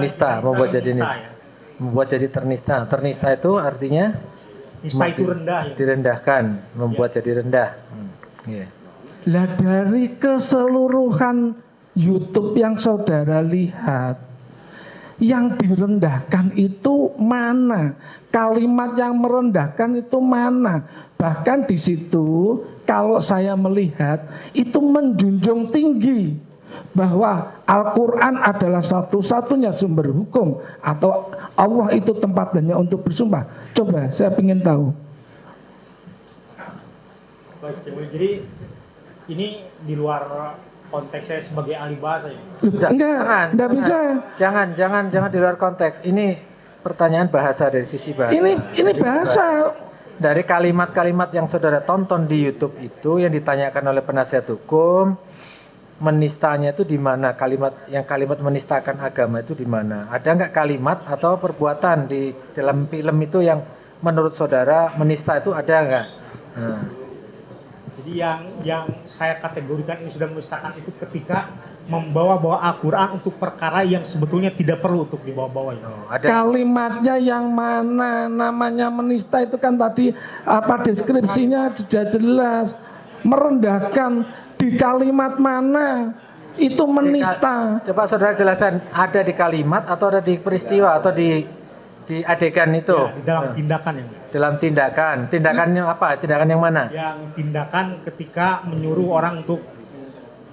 nista, membuat jadi nista, nista. ya. Membuat jadi ternista. Ternista itu artinya Nista itu rendah ya. direndahkan, membuat jadi rendah. Iya. lah dari keseluruhan YouTube yang saudara lihat, yang direndahkan itu mana? Kalimat yang merendahkan itu mana? Bahkan di situ kalau saya melihat itu menjunjung tinggi bahwa Al-Quran adalah satu-satunya sumber hukum atau Allah itu tempatnya untuk bersumpah. Coba saya ingin tahu. Baik, jadi ini di luar konteks saya sebagai ahli bahasa ya. Enggak bisa. Jangan di luar konteks. Ini pertanyaan bahasa dari sisi bahasa. Ini bahasa. Dari kalimat-kalimat yang saudara tonton di YouTube itu yang ditanyakan oleh penasihat hukum, menistanya itu di mana? Kalimat menistakan agama itu di mana? Ada nggak kalimat atau perbuatan di dalam film itu yang menurut saudara menista itu ada nggak? Nah. Jadi yang saya kategorikan ini sudah menistakan itu ketika membawa-bawa Al-Quran untuk perkara yang sebetulnya tidak perlu untuk dibawa-bawa ya. Kalimatnya yang mana? Namanya menista itu kan tadi apa deskripsinya sudah jelas. Merendahkan di kalimat mana? Itu menista. Coba saudara jelaskan, ada di kalimat atau ada di peristiwa atau di adegan itu? Ya, di dalam tindakan yang dalam tindakan. Tindakannya apa? Tindakan yang mana? Yang tindakan ketika menyuruh orang untuk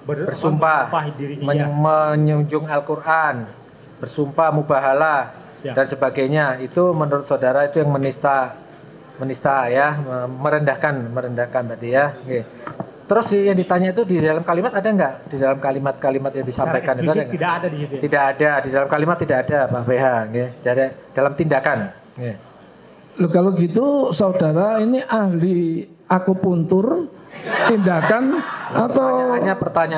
bersumpah, dirinya, menjunjung Al-Quran, bersumpah mubahalah dan sebagainya. Itu menurut saudara itu yang menista ya, merendahkan tadi ya. Oke. Terus yang ditanya itu di dalam kalimat ada nggak? Di dalam kalimat-kalimat yang disampaikan itu ada nggak? Tidak ada di situ. Tidak ada, di dalam kalimat tidak ada, Pak BH. Jadi dalam tindakan. Loh, kalau gitu saudara ini ahli akupuntur, tindakan atau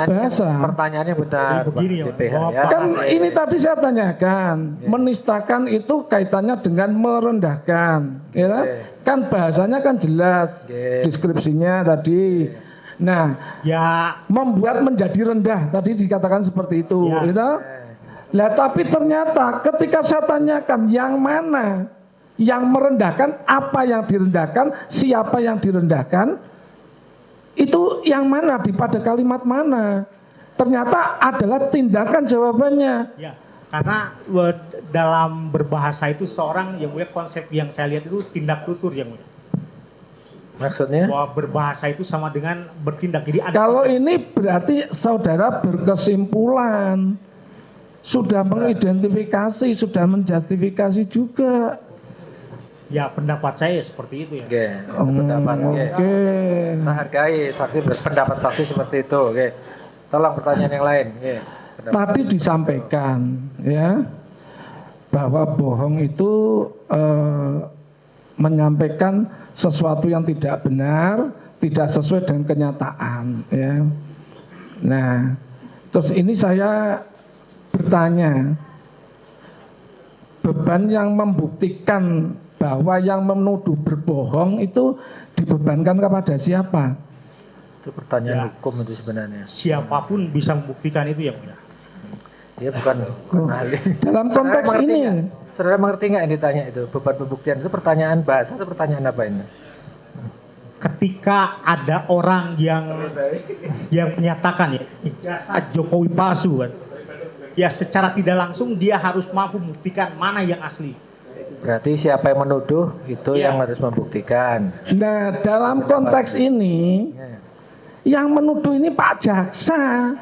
bahasa? Pertanyaannya benar, begini, Pak BH ya. Kan ini tadi saya tanyakan, menistakan itu kaitannya dengan merendahkan, ya kan bahasanya kan jelas, deskripsinya tadi. Nah, ya membuat menjadi rendah tadi dikatakan seperti itu, gitu. Lah tapi ternyata ketika saya tanyakan yang mana, yang merendahkan, apa yang direndahkan, siapa yang direndahkan, itu yang mana pada kalimat mana? Ternyata adalah tindakan jawabannya. Ya, karena dalam berbahasa itu seorang yang punya konsep yang saya lihat itu tindak tutur yang punya. Maksudnya? Bahwa berbahasa itu sama dengan bertindak. Jadi ada kalau ini berarti saudara berkesimpulan, sudah mengidentifikasi, sudah menjustifikasi juga. Ya pendapat saya seperti itu ya. Pendapat. Oke. Menghargai saksi berpendapat saksi seperti itu. Oke. Tolong pertanyaan yang lain. Tadi disampaikan ya bahwa bohong itu menyampaikan sesuatu yang tidak benar, tidak sesuai dengan kenyataan ya. Nah, terus ini saya bertanya, beban yang membuktikan bahwa yang menuduh berbohong itu dibebankan kepada siapa? Itu pertanyaan hukum itu sebenarnya. Siapapun bisa membuktikan itu ya punya. Dia bukan ahli. Dalam konteks ini. Saudara mengerti nggak yang ditanya itu? Beban pembuktian itu pertanyaan bahasa atau pertanyaan apa ini? ketika ada orang yang menyatakan ya ijazah Jokowi palsu kan, ya secara tidak langsung dia harus mampu membuktikan mana yang asli. Berarti siapa yang menuduh itu Iya. yang harus membuktikan. Nah, dalam konteks ini yang menuduh ini Pak Jaksa.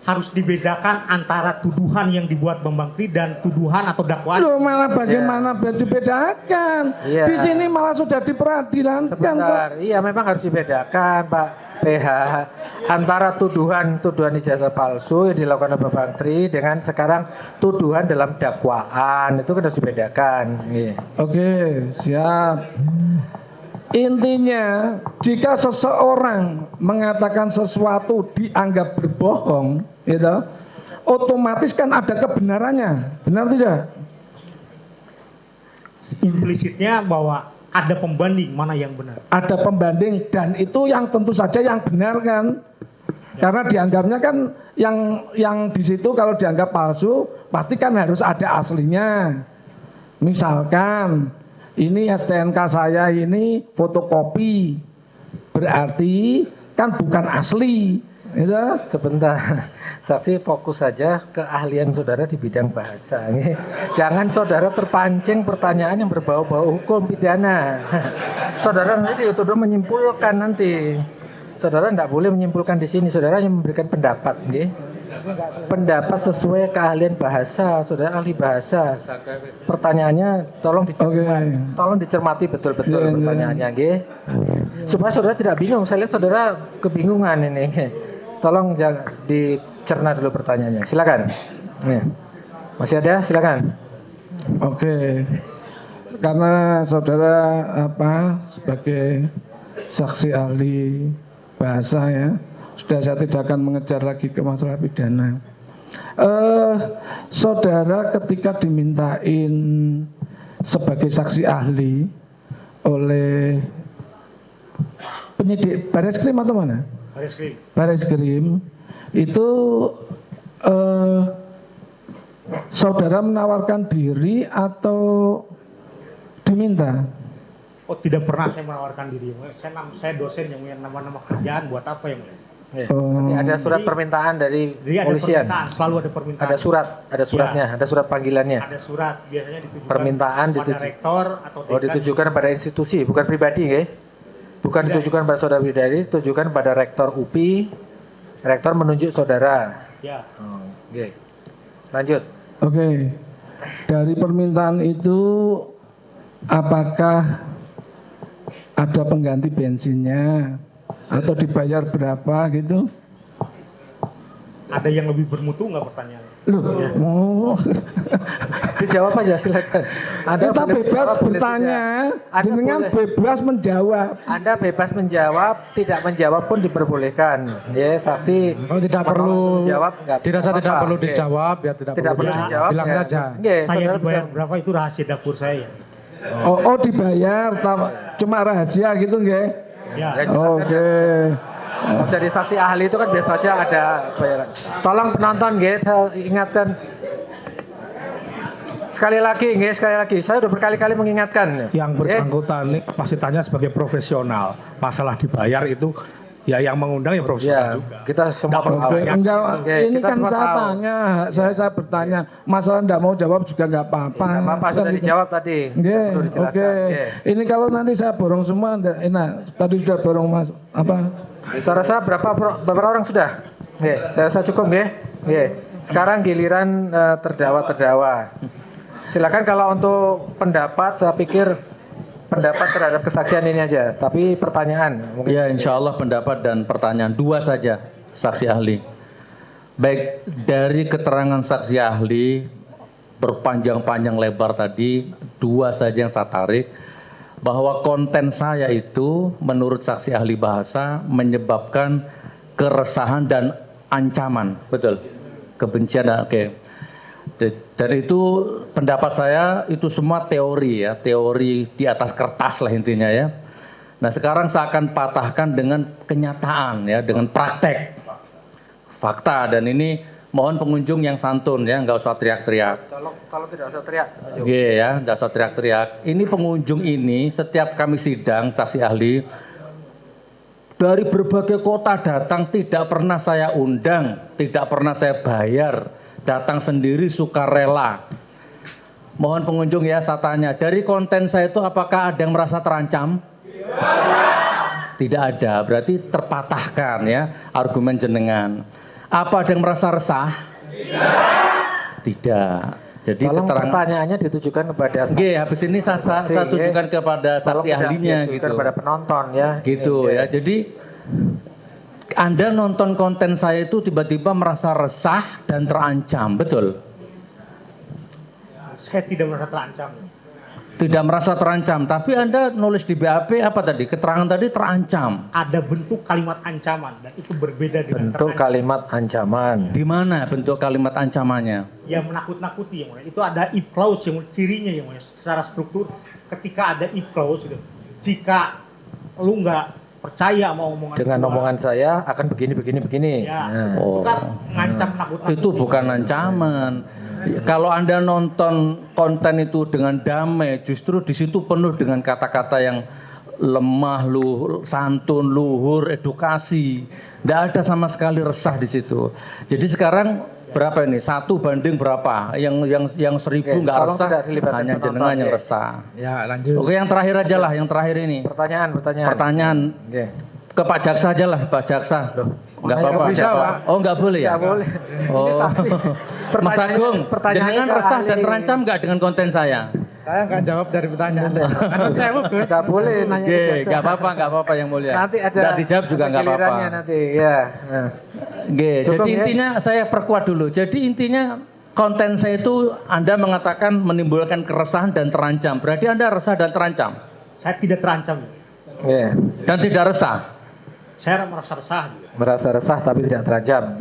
Harus dibedakan antara tuduhan yang dibuat Bambang Tri dan tuduhan atau dakwaan. Loh, malah bagaimana dibedakan? Iya. Di sini malah sudah diperadilankan kok. Sebentar, iya memang harus dibedakan Pak PH antara tuduhan ijazah palsu yang dilakukan oleh Bambang Tri dengan sekarang tuduhan dalam dakwaan, itu kan harus dibedakan. Iya. Oke, siap. Intinya, jika seseorang mengatakan sesuatu dianggap berbohong, gitu, otomatis kan ada kebenarannya, benar tidak? Implisitnya bahwa ada pembanding mana yang benar. Ada pembanding dan itu yang tentu saja yang benar kan? Karena dianggapnya kan yang di situ kalau dianggap palsu, pasti kan harus ada aslinya. Misalkan ini STNK saya ini fotokopi, berarti kan bukan asli, gitu. Sebentar, saksi fokus saja ke ahlian saudara di bidang bahasa. Nih. Jangan saudara terpancing pertanyaan yang berbau-bau hukum pidana. Saudara nanti dituduh menyimpulkan nanti. Saudara tidak boleh menyimpulkan di sini. Saudara hanya memberikan pendapat, nih. Pendapat sesuai keahlian bahasa. Saudara ahli bahasa. Pertanyaannya tolong dicermati, tolong dicermati betul-betul pertanyaannya, nih. Supaya saudara tidak bingung. Saya lihat saudara kebingungan ini. Tolong dicerna dulu pertanyaannya. Silakan. Nih. Masih ada? Silakan. Oke. Karena saudara sebagai saksi ahli bahasa ya, sudah saya tidak akan mengejar lagi ke masalah pidana. Saudara ketika dimintain sebagai saksi ahli oleh penyidik Bareskrim atau mana? Bareskrim itu saudara menawarkan diri atau diminta? Oh, tidak pernah saya menawarkan diri. Saya dosen yang punya nama-nama kerjaan, buat apa yang Nanti ada surat permintaan dari Jadi polisian. ada permintaan, selalu ada permintaan. Ada suratnya, ada surat panggilannya. Ada surat, biasanya ditujukan Permintaan pada rektor atau dekan. ditujukan pada institusi, bukan pribadi, ya. Bukan ditujukan pada saudara pribadi, ditujukan pada rektor UPI. Rektor menunjuk saudara. Ya. Oke. Lanjut. Oke. Dari permintaan itu apakah ada pengganti bensinnya atau dibayar berapa gitu? Ada yang lebih bermutu nggak pertanyaannya? Loh, mau Dijawab aja silakan. kita bebas bertanya, dengan bebas menjawab. Anda bebas menjawab, tidak menjawab pun diperbolehkan. Ya, saksi. Oh, tidak perlu menjawab, dirasa tidak perlu Oke. dijawab ya, tidak perlu dijawab. bilang ya. saja. Oke, Saya saudara dibayar bisa- berapa itu rahasia dapur saya. Oh, dibayar, cuma rahasia gitu nggih? Ya. Ya, jelaskan. Oke. Jadi saksi ahli itu kan biasa saja ada bayaran. Tolong penonton, saya ingatkan. Sekali lagi, saya udah berkali-kali mengingatkan. Yang bersangkutan ini kapasitasnya sebagai profesional. Masalah dibayar itu ya yang mengundang ya profesional juga. Kita semua Oke, tahu. enggak, Oke, ini kita kan semua saya tahu. tanya, saya bertanya, masalah enggak mau jawab juga enggak apa-apa. Nggak apa-apa, Kan sudah itu. dijawab tadi. Nggih, Perlu oke. dijelaskan. Nggih. Ini kalau nanti saya borong semua enggak enak. Tadi sudah borong Mas Saya rasa berapa orang sudah? Nggih, saya rasa cukup, nggih. Nggih. Sekarang giliran terdakwa. Silakan kalau untuk pendapat, saya pikir pendapat terhadap kesaksian ini aja. Tapi pertanyaan mungkin. Ya, insya Allah pendapat dan pertanyaan dua saja saksi ahli. Baik, dari keterangan saksi ahli berpanjang-panjang lebar tadi, dua saja yang saya tarik. Bahwa konten saya itu menurut saksi ahli bahasa menyebabkan keresahan dan ancaman. Betul? Kebencian, oke. Dan itu pendapat saya itu semua teori ya, teori di atas kertas lah intinya ya. Nah sekarang saya akan patahkan dengan kenyataan ya, dengan praktek, fakta, dan ini mohon pengunjung yang santun ya, nggak usah teriak-teriak. Kalau tidak usah teriak. Oke ya, nggak usah teriak-teriak. Ini pengunjung ini setiap kami sidang saksi ahli dari berbagai kota datang, tidak pernah saya undang, tidak pernah saya bayar, datang sendiri sukarela. Mohon pengunjung ya, saya tanya, dari konten saya itu apakah ada yang merasa terancam? Tidak ada, berarti terpatahkan ya argumen jenengan. Apa ada yang merasa resah? Tidak. Jadi pertanyaannya ditujukan kepada saksi. Habis ini saya tunjukkan kepada saksi ahlinya gitu. Kepada penonton ya. Gitu ya. Jadi Anda nonton konten saya itu tiba-tiba merasa resah dan terancam, betul? Saya tidak merasa terancam. Tidak merasa terancam, tapi Anda nulis di BAP apa tadi? Keterangan tadi terancam. Ada bentuk kalimat ancaman dan itu berbeda dengan bentuk kalimat ancaman. Di mana bentuk kalimat ancamannya? Ya menakut-nakuti yang mulia. Itu ada if clause yang cirinya yang mulia. Secara struktur ketika ada if clause gitu. Jika lu nggak percaya mau omongan dengan omongan saya akan begini. Ya, itu kan ngancam nakut-nakuti. Itu bukan ancaman. Kalau Anda nonton konten itu dengan damai, justru di situ penuh dengan kata-kata yang lemah, santun, luhur, edukasi. Tidak ada sama sekali resah di situ. Jadi sekarang berapa ini? 1 banding berapa? Yang 1000 nggak resah, hanya jenengan yang resah. Ya lanjut. Oke, yang terakhir aja lah, yang terakhir ini. Pertanyaan. Ke Pak Jaksa aja lah, Pak Jaksa. Nggak apa-apa. Oh nggak boleh ya? Nggak boleh. Oh, Mas Agung, jenengan resah dan terancam nggak dengan konten saya? Saya nggak jawab dari pertanyaan. Saya nggak boleh nanya ke Jaksa. Nggak apa-apa yang mulia. Nanti ada. Nggak dijawab juga nggak apa-apa. Nanti ya. Jadi intinya saya perkuat dulu. Jadi intinya konten saya itu Anda mengatakan menimbulkan keresahan dan terancam. Berarti Anda resah dan terancam? Saya tidak terancam. Dan tidak resah? Saya merasa resah. Merasa resah tapi tidak terancam.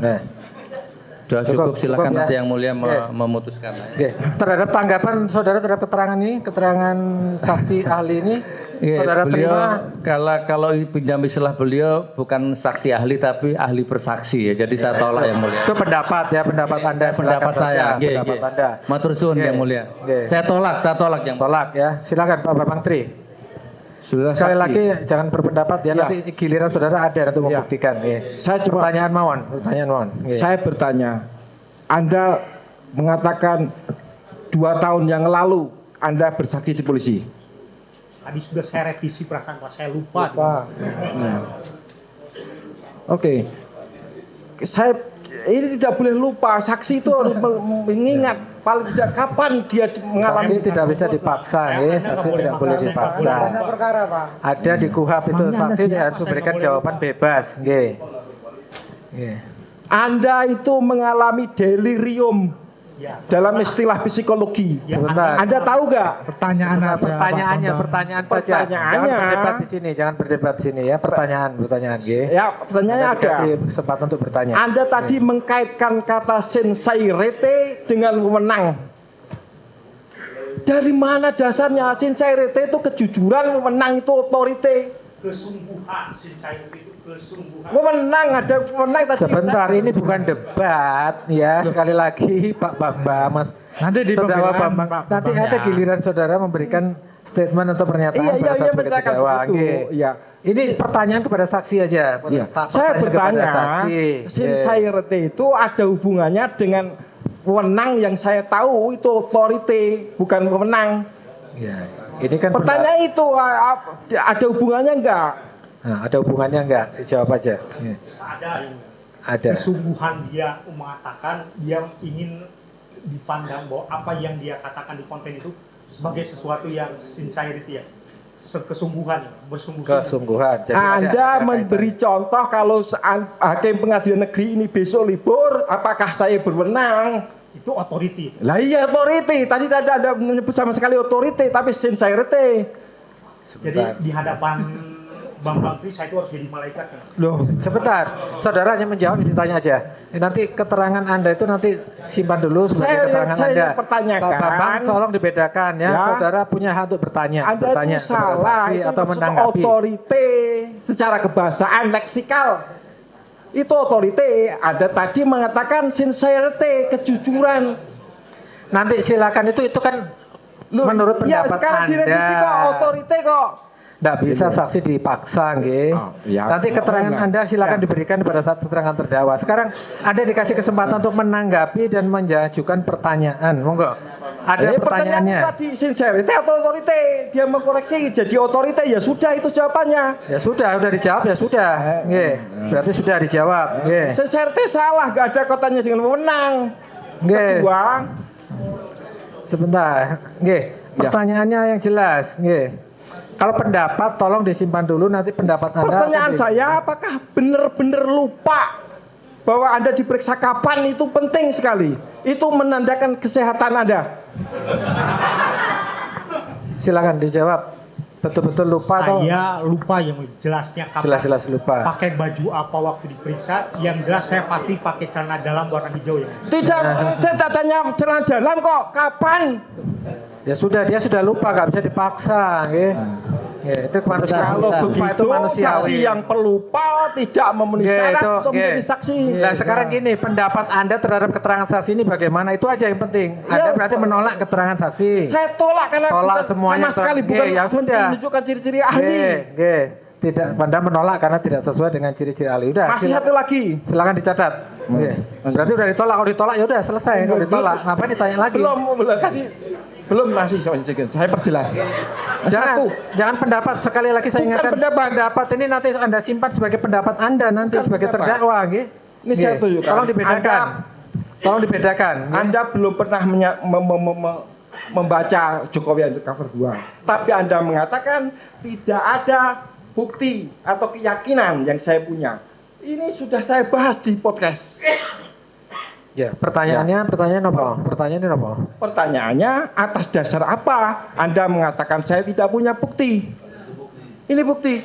Sudah cukup, silakan nanti yang mulia memutuskan. Terhadap tanggapan saudara terhadap keterangan ini, keterangan saksi ahli ini, saudara beliau, terima. Kalau pinjam istilah beliau bukan saksi ahli tapi ahli bersaksi ya. Jadi saya tolak yang mulia. Itu pendapat ya, pendapat Anda. Pendapat saya. Pendapat Anda. Matur suwun yang mulia. Saya tolak yang. Tolak ya. Silakan Pak Bambang Tri. Sudah sekali saksi. lagi jangan berpendapat ya, nanti giliran saudara ada untuk membuktikan. Saya coba pertanyaan Mawon. Saya bertanya, Anda mengatakan 2 tahun yang lalu Anda bersaksi di polisi. Tadi sudah saya revisi perasaan Pak, saya lupa. Oke. Saya ini tidak boleh lupa, saksi itu harus mengingat paling tidak kapan dia mengalami. Saksi tidak bisa dipaksa ya, saksi tidak boleh dipaksa. Ada di KUHP itu saksi harus memberikan jawaban bebas. Anda itu mengalami delirium dalam istilah psikologi. Sebentar. Anda tahu nggak? Pertanyaan saja. Jangan berdebat di sini, ya. Pertanyaan. Ya, pertanyaannya ada. Kasih kesempatan untuk bertanya. Anda tadi mengkaitkan kata sincerity dengan wewenang. Dari mana dasarnya sincerity itu kejujuran, wewenang itu otorite? Kesungguhan, sincerity itu kesungguhan. Wewenang ada wewenang tadi. Sebentar, ini bukan debat ya. Sekali lagi Pak Bambang, Mas. Nanti di Saudara Bambang. Nanti ada giliran saudara memberikan statement atau pernyataan. Iya, betul. Iya. Ini pertanyaan kepada saksi aja. Iya. Saya bertanya, sincerity itu ada hubungannya dengan wewenang yang saya tahu itu authority, bukan wewenang. Iya. Ini kan pertanyaan itu ada hubungannya enggak? Nah, ada hubungannya enggak? Jawab aja. Ada. Kesungguhan dia mengatakan dia ingin dipandang bahwa apa yang dia katakan di konten itu sebagai sesuatu yang sincerity ya. Kesungguhan, bersungguhan. Jadi Anda memberi contoh kalau hakim pengadilan negeri ini besok libur, apakah saya berwenang? Itu authority. Lah iya authority. Tadi tidak ada menyebut sama sekali authority, tapi sincerity. Jadi di hadapan Bambang Tri saya itu harus jadi malaikat kan? Loh, sebentar. Saudara hanya menjawab, ditanya aja. Nanti keterangan Anda itu nanti simpan dulu sebagai keterangan Anda. Pertanyakan. Pak Bambang, tolong dibedakan ya. Saudara punya hak untuk bertanya. Anda bertanya itu salah. Itu atau menanggapi. Authority secara kebahasaan leksikal. Itu authority. Ada tadi mengatakan sincerity, kejujuran. Nanti silakan itu kan menurut pendapat Anda. Ya sekarang direvisi kok authority kok. Nggak bisa saksi dipaksa, nggih. ya, Nanti keterangan enggak. Anda silakan diberikan pada saat keterangan terdakwa. Sekarang Anda dikasih kesempatan untuk menanggapi dan mengajukan pertanyaan. Monggo. Ada pertanyaannya. Tadi sincerity atau otorite, dia mengkoreksi jadi otorite, ya sudah itu jawabannya. Ya sudah dijawab ya sudah. Nggih. Berarti sudah dijawab. Nggih. Sincerity salah, gak ada kotanya dengan wewenang. Nggih. Kedua, Sebentar. Nggih. Pertanyaannya yang jelas. Nggih. Kalau pendapat tolong disimpan dulu, nanti pendapat Anda. pertanyaan saya, apakah benar-benar lupa bahwa Anda diperiksa kapan itu penting sekali. Itu menandakan kesehatan Anda. Silakan dijawab. Betul-betul lupa atau Saya lupa yang jelasnya kapan. jelas-jelas lupa. Pakai baju apa waktu diperiksa? Yang jelas saya pasti pakai celana dalam warna hijau ya. Tidak tanya celana dalam kok. Kapan? Ya sudah, dia sudah lupa, nggak bisa dipaksa, nggih. Nggih, itu kemanusiaan. Kalau Lupa begitu itu manusiawi. saksi yang pelupa tidak memenuhi Nggih, syarat itu, untuk nggih. menjadi saksi. Nah sekarang gini, pendapat Anda terhadap keterangan saksi ini bagaimana? Itu aja yang penting. Anda Ya, berarti menolak keterangan saksi. Saya tolak karena Tolak bukan semuanya, sama sekali bukan ya sudah. menunjukkan ciri-ciri ahli. Nggih. Tidak, Anda menolak karena tidak sesuai dengan ciri-ciri ahli. Udah. Masih satu lagi. Silakan dicatat. Nggih. Berarti udah ditolak. Kalau ditolak ya udah selesai. Kalau ditolak, ngapain ditanya lagi? Belum tadi. Belum masih saya perjelas. Jangan pendapat, sekali lagi saya Bukan ingatkan, pendapat. ini nanti Anda simpan sebagai pendapat Anda nanti Bukan sebagai pendapat. terdakwa, nggih. Ini saya Nggih. tunjukkan. Tolong dibedakan. Tolong dibedakan. nggih. Anda belum pernah membaca Jokowi Undercover 2. Tapi Anda mengatakan tidak ada bukti atau keyakinan yang saya punya. Ini sudah saya bahas di podcast. Ya, pertanyaannya apa? Pertanyaannya apa? Pertanyaannya, atas dasar apa Anda mengatakan saya tidak punya bukti? Ini bukti.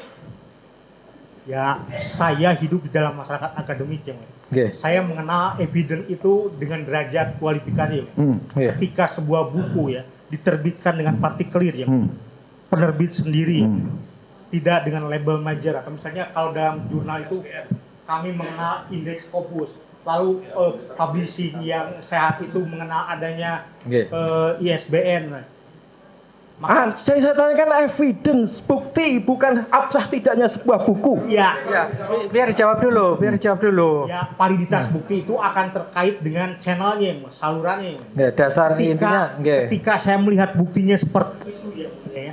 Ya, saya hidup di dalam masyarakat akademik ya. Nggih. Saya mengenal evidence itu dengan derajat kualifikasi. Ya. Nggih. Ketika sebuah buku ya diterbitkan dengan partikelir ya, penerbit sendiri, ya, tidak dengan label major atau misalnya kalau dalam jurnal itu kami mengenal indeks Scopus, lalu publishing yang sehat itu mengenal adanya Nggih. ISBN. Saya tanyakan evidence, bukti, bukan absah tidaknya sebuah buku. Ya, Biar dijawab dulu. ya validitas bukti itu akan terkait dengan channelnya, salurannya. Ya, dasar intinya, nggih. Ketika saya melihat buktinya seperti itu ya,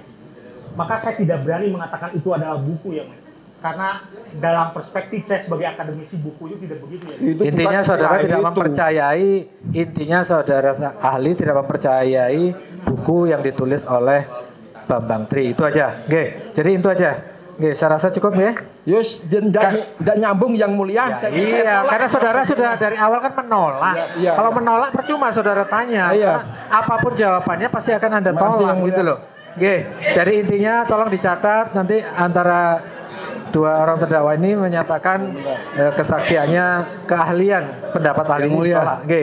maka saya tidak berani mengatakan itu adalah buku ya, karena dalam perspektif saya sebagai akademisi buku itu tidak begitu ya. Intinya saudara tidak mempercayai, intinya saudara ahli tidak mempercayai buku yang ditulis oleh Bambang Tri. Itu aja. Nggih. Jadi itu aja. Nggih, saya rasa cukup ya. Yus, tidak nyambung yang mulia. Ya, iya, karena saudara sudah dari awal kan menolak. Ya. Kalau menolak percuma saudara tanya. Iya. Karena apapun jawabannya pasti akan Anda Makasih, tolak yang mulia. gitu loh. Nggih. Jadi intinya tolong dicatat nanti antara dua orang terdakwa ini menyatakan kesaksiannya keahlian pendapat ahli Yang mulia. ditolak. Nggih.